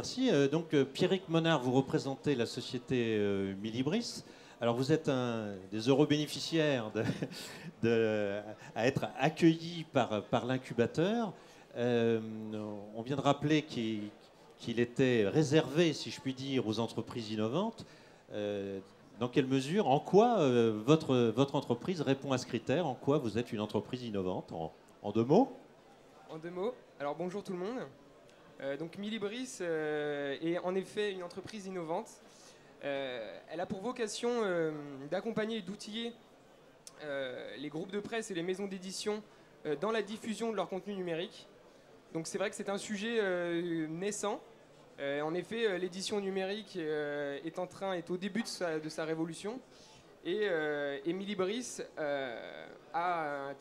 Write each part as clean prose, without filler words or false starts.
Merci. Pierrick Monard, vous représentez la société Milibris. Alors, vous êtes un des heureux bénéficiaires à être accueilli par l'incubateur. On vient de rappeler qu'il était réservé, si je puis dire, aux entreprises innovantes. Dans quelle mesure, en quoi votre entreprise répond à ce critère? En quoi vous êtes une entreprise innovante? En deux mots? En deux mots. Alors bonjour tout le monde. Donc Milibris est en effet une entreprise innovante. Elle a pour vocation d'accompagner et d'outiller les groupes de presse et les maisons d'édition dans la diffusion de leur contenu numérique. Donc c'est vrai que c'est un sujet naissant. En effet, l'édition numérique est au début de sa révolution. Et Milibris a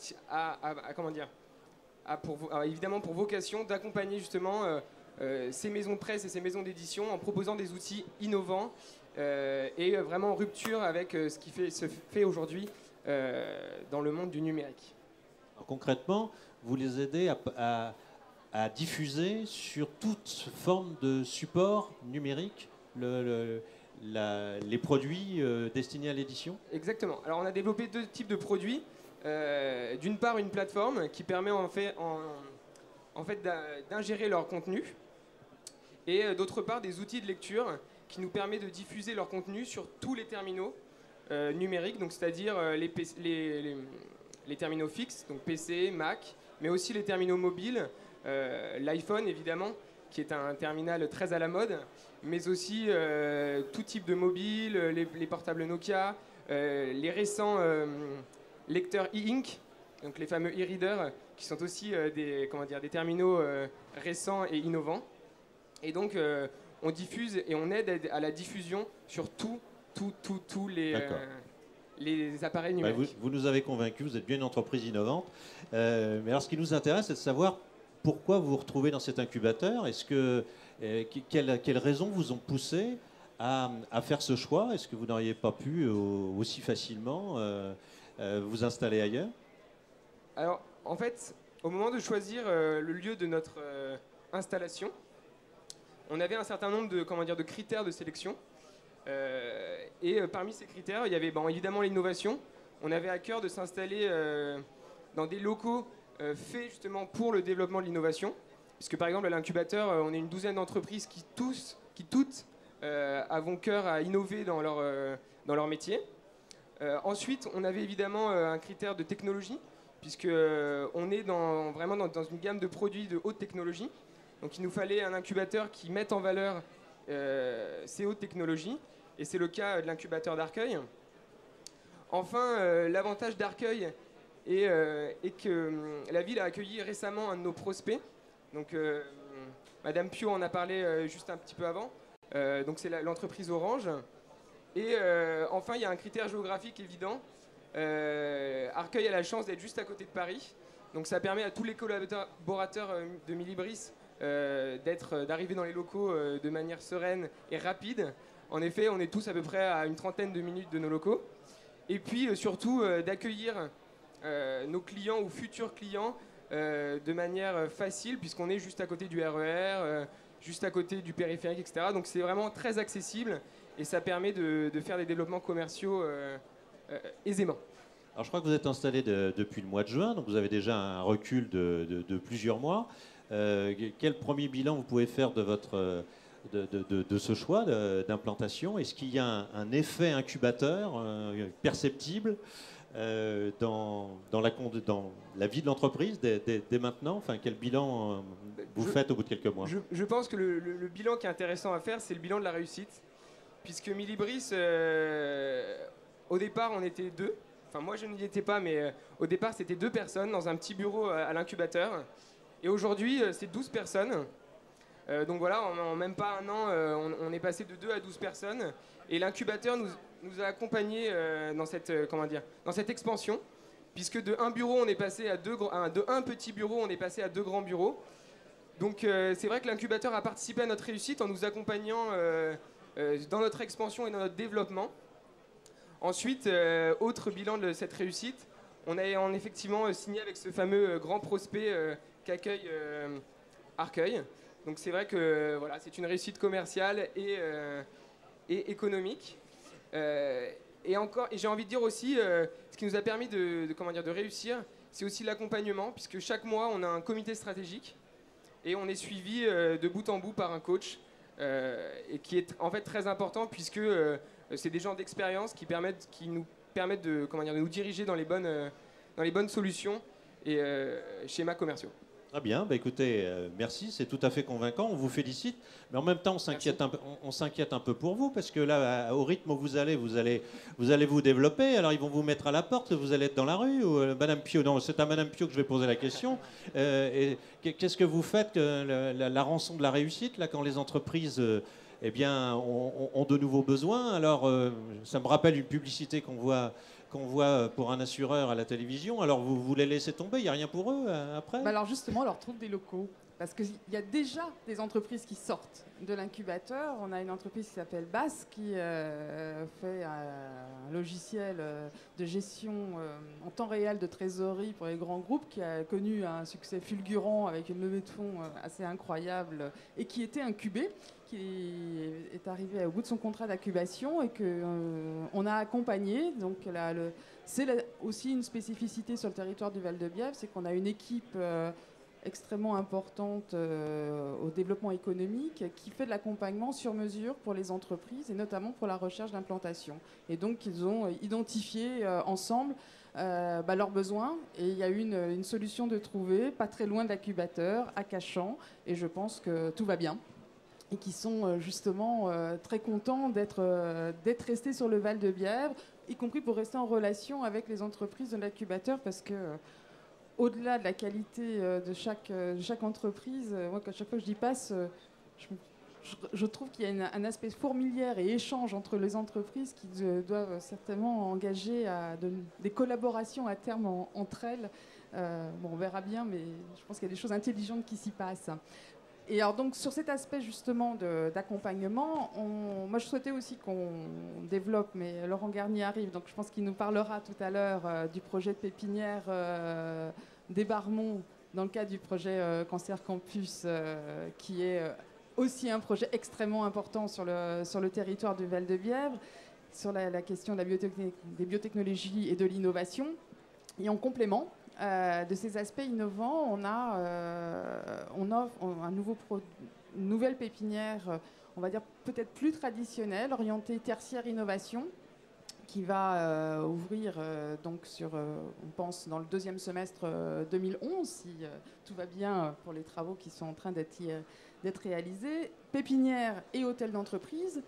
évidemment pour vocation d'accompagner justement ces maisons de presse et ces maisons d'édition en proposant des outils innovants et vraiment en rupture avec ce qui se fait aujourd'hui dans le monde du numérique. Alors, concrètement, vous les aidez à diffuser sur toute forme de support numérique les produits destinés à l'édition? Exactement. Alors on a développé deux types de produits. D'une part, une plateforme qui permet en fait d'ingérer leur contenu, et d'autre part, des outils de lecture qui nous permettent de diffuser leur contenu sur tous les terminaux numériques, donc c'est-à-dire les terminaux fixes, donc PC, Mac, mais aussi les terminaux mobiles, l'iPhone évidemment, qui est un terminal très à la mode, mais aussi tout type de mobile, les portables Nokia, les récents lecteurs e-ink, donc les fameux e-readers, qui sont aussi des terminaux récents et innovants. Et donc, on diffuse et on aide à la diffusion sur tous les appareils numériques. Vous nous avez convaincus, vous êtes bien une entreprise innovante. Mais alors, ce qui nous intéresse, c'est de savoir pourquoi vous vous retrouvez dans cet incubateur. Quelles raisons vous ont poussé à faire ce choix? Est-ce que vous n'auriez pas pu aussi facilement vous installer ailleurs? Alors, en fait, au moment de choisir le lieu de notre installation, on avait un certain nombre de critères de sélection. Parmi ces critères, il y avait évidemment l'innovation. On avait à cœur de s'installer dans des locaux faits justement pour le développement de l'innovation. Puisque par exemple, à l'incubateur, on est une douzaine d'entreprises qui toutes avons cœur à innover dans leur métier. Ensuite, on avait évidemment un critère de technologie, puisqu'on est vraiment dans une gamme de produits de haute technologie. Donc il nous fallait un incubateur qui mette en valeur ces hautes technologies, et c'est le cas de l'incubateur d'Arcueil. Enfin, l'avantage d'Arcueil est que la ville a accueilli récemment un de nos prospects. Donc Madame Pio en a parlé juste un petit peu avant. Donc c'est l'entreprise Orange. Et enfin, il y a un critère géographique évident. Arcueil a la chance d'être juste à côté de Paris. Donc ça permet à tous les collaborateurs de Milibris d'arriver dans les locaux de manière sereine et rapide. En effet, on est tous à peu près à une trentaine de minutes de nos locaux. Et puis surtout d'accueillir nos clients ou futurs clients de manière facile, puisqu'on est juste à côté du RER, juste à côté du périphérique, etc. Donc c'est vraiment très accessible et ça permet de faire des développements commerciaux aisément. Alors je crois que vous êtes installé depuis le mois de juin, donc vous avez déjà un recul de plusieurs mois. Quel premier bilan vous pouvez faire de ce choix d'implantation? Est-ce qu'il y a un effet incubateur perceptible dans la vie de l'entreprise dès maintenant? Enfin, quel bilan vous faites au bout de quelques mois? Je pense que le bilan qui est intéressant à faire, c'est le bilan de la réussite. Puisque Milibris, au départ, on était deux. Enfin, moi, je n'y étais pas, mais au départ, c'était 2 personnes dans un petit bureau à l'incubateur. Et aujourd'hui, c'est 12 personnes. Donc voilà, en même pas un an, on est passé de 2 à 12 personnes. Et l'incubateur nous a accompagnés dans cette expansion. Puisque de un bureau, on est passé à de un petit bureau, on est passé à 2 grands bureaux. Donc c'est vrai que l'incubateur a participé à notre réussite en nous accompagnant dans notre expansion et dans notre développement. Ensuite, autre bilan de cette réussite, on a effectivement signé avec ce fameux grand prospect qu'accueille Arcueil. Donc c'est vrai que voilà, c'est une réussite commerciale et économique. Et j'ai envie de dire aussi, ce qui nous a permis de réussir, c'est aussi l'accompagnement, puisque chaque mois, on a un comité stratégique et on est suivi de bout en bout par un coach, et qui est en fait très important, puisque c'est des gens d'expérience qui nous permettent de nous diriger dans les bonnes solutions et schémas commerciaux. Très bien, bah écoutez, merci, c'est tout à fait convaincant, on vous félicite, mais en même temps on s'inquiète un peu pour vous, parce que là, au rythme où vous allez vous développer, alors ils vont vous mettre à la porte, vous allez être dans la rue, ou Madame Pio, non, c'est à Madame Pio que je vais poser la question. Qu'est-ce que vous faites, la rançon de la réussite, là, quand les entreprises eh bien, ont de nouveaux besoins? Alors, ça me rappelle une publicité qu'on voit pour un assureur à la télévision. Alors vous les laissez tomber, il n'y a rien pour eux après? Alors justement, on leur trouve des locaux. Parce qu'il y a déjà des entreprises qui sortent de l'incubateur. On a une entreprise qui s'appelle BAS qui fait un logiciel de gestion en temps réel de trésorerie pour les grands groupes, qui a connu un succès fulgurant avec une levée de fonds assez incroyable et qui était incubé, qui est arrivé au bout de son contrat d'incubation et qu'on a accompagné. Donc c'est aussi une spécificité sur le territoire du Val-de-Bièvre, c'est qu'on a une équipe extrêmement importante au développement économique qui fait de l'accompagnement sur mesure pour les entreprises et notamment pour la recherche d'implantation. Et donc ils ont identifié ensemble leurs besoins et il y a eu une solution de trouver pas très loin de l'incubateur, à Cachan, et je pense que tout va bien. Et qui sont justement très contents d'être restés sur le Val-de-Bièvre, y compris pour rester en relation avec les entreprises de l'incubateur, parce que au-delà de la qualité de chaque entreprise, moi, à chaque fois que j'y passe, je trouve qu'il y a un aspect fourmilière et échange entre les entreprises qui doivent certainement engager des collaborations à terme entre elles. On verra bien, mais je pense qu'il y a des choses intelligentes qui s'y passent. Et alors donc sur cet aspect justement d'accompagnement, moi je souhaitais aussi qu'on développe, mais Laurent Garnier arrive, donc je pense qu'il nous parlera tout à l'heure du projet de pépinière des Barmons dans le cadre du projet Cancer Campus, qui est aussi un projet extrêmement important sur le territoire du Val-de-Bièvre, sur la question de des biotechnologies et de l'innovation. Et en complément de ces aspects innovants, on offre une nouvelle pépinière, on va dire peut-être plus traditionnelle, orientée tertiaire innovation, qui va ouvrir donc on pense dans le deuxième semestre 2011, si tout va bien pour les travaux qui sont en train d'être réalisés. Pépinière et hôtel d'entreprise,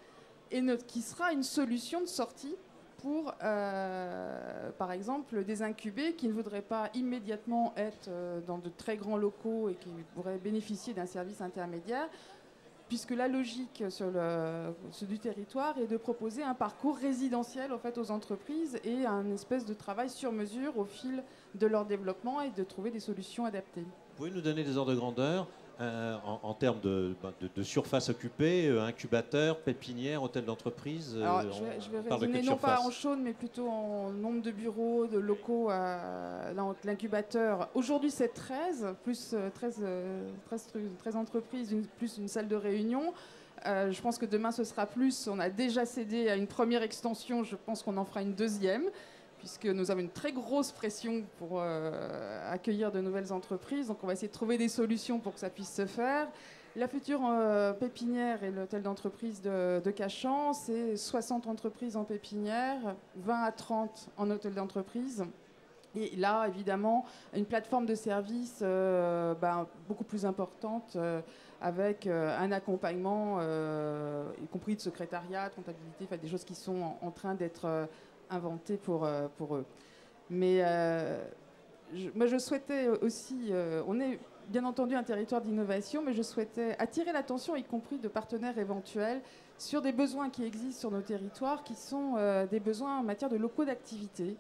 et qui sera une solution de sortie pour, par exemple, des incubés qui ne voudraient pas immédiatement être dans de très grands locaux et qui pourraient bénéficier d'un service intermédiaire, puisque la logique du territoire est de proposer un parcours résidentiel en fait, aux entreprises et un espèce de travail sur mesure au fil de leur développement et de trouver des solutions adaptées. Vous pouvez nous donner des ordres de grandeur en termes de surface occupée, incubateur, pépinière, hôtel d'entreprise? Alors, je vais raisonner non pas en chaude, mais plutôt en nombre de bureaux, de locaux l'incubateur. Aujourd'hui, c'est 13, plus 13 entreprises, plus une salle de réunion. Je pense que demain, ce sera plus. On a déjà cédé à une première extension. Je pense qu'on en fera une deuxième, puisque nous avons une très grosse pression pour accueillir de nouvelles entreprises. Donc on va essayer de trouver des solutions pour que ça puisse se faire. La future pépinière et l'hôtel d'entreprise de Cachan, c'est 60 entreprises en pépinière, 20 à 30 en hôtel d'entreprise. Et là, évidemment, une plateforme de services beaucoup plus importante, avec un accompagnement, y compris de secrétariat, de comptabilité, des choses qui sont en train d'être inventé pour eux. Mais moi, je souhaitais aussi... on est bien entendu un territoire d'innovation, mais je souhaitais attirer l'attention, y compris de partenaires éventuels, sur des besoins qui existent sur nos territoires, qui sont des besoins en matière de locaux d'activité.